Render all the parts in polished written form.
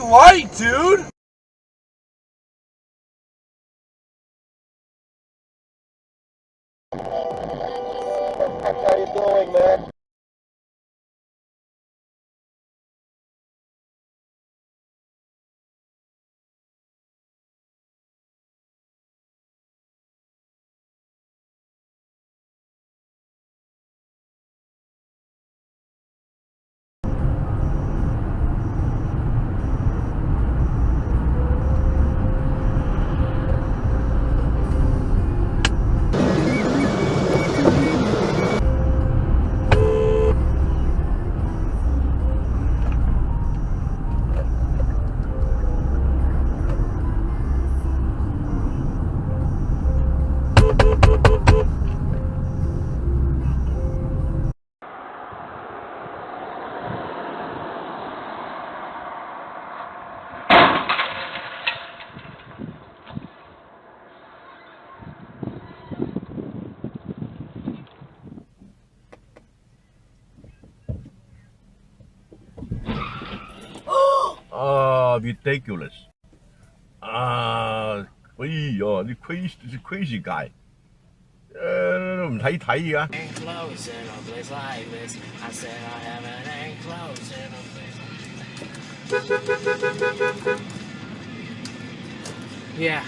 light, dude! How you doing, man? Ridiculous. Crazy guy. 唔睇睇而家。Yeah.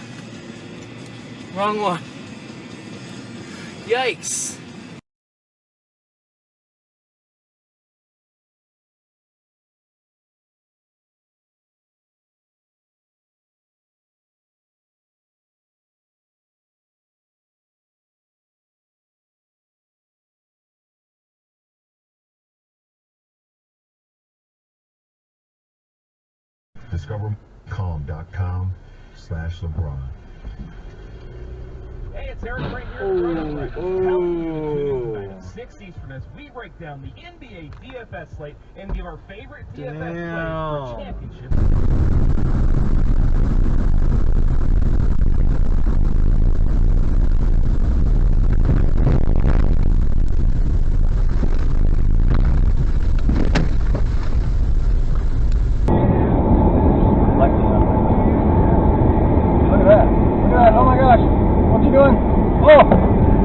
Wrong one. Yikes. DiscoverCalm.com/LeBron. Hey, it's Eric right here. In 6 Easterners, we break down the NBA DFS slate and give our favorite DFS plays for championship.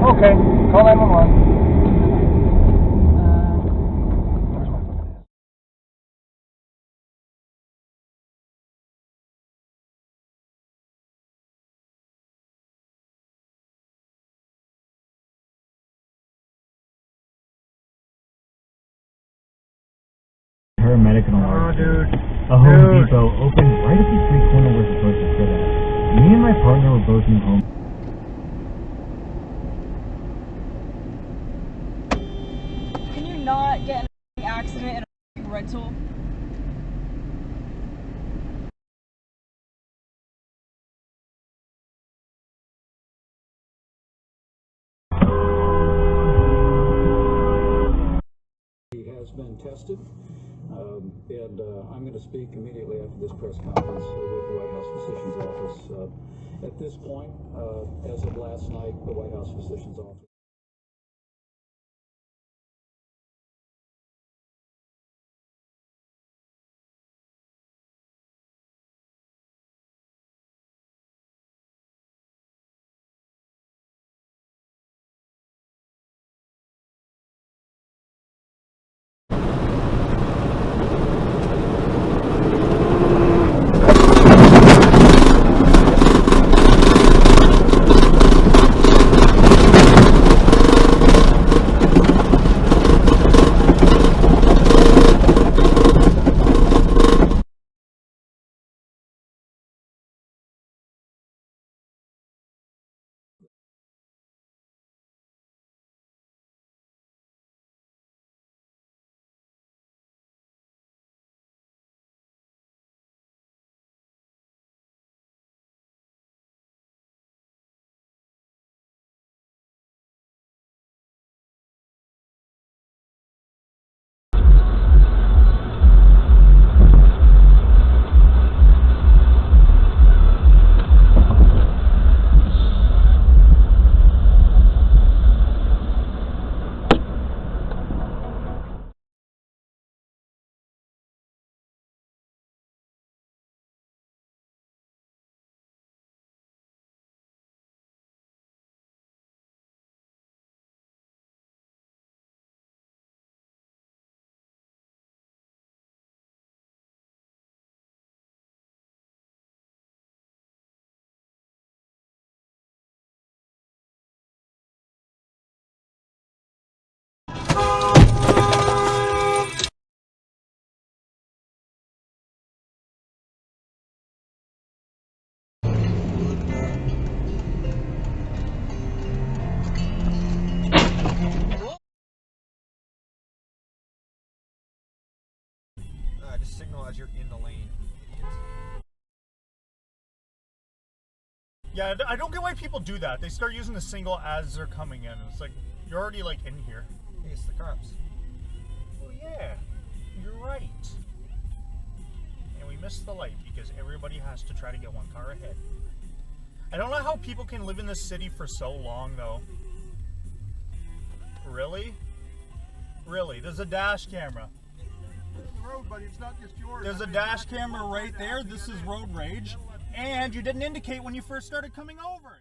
Okay, call 911. Paramedic and a large a Home Depot opened right at the street corner we're supposed to sit at. Me and my partner were both in home. Can you not get in an accident in a rental? He has been tested, and I'm going to speak immediately after this press conference with the White House Physician's Office. At this point, as of last night, the White House Physician's Office signal as you're in the lane. Yeah, I don't get why people do that. They start using the signal as they're coming in. It's like, you're already like in here. Hey, it's the cops. Oh yeah, you're right. And we missed the light because everybody has to try to get one car ahead. I don't know how people can live in this city for so long though. Really? Really? There's a dash camera. Road, buddy, it's not just yours. There's a dash camera right there. This is road rage. And you didn't indicate when you first started coming over.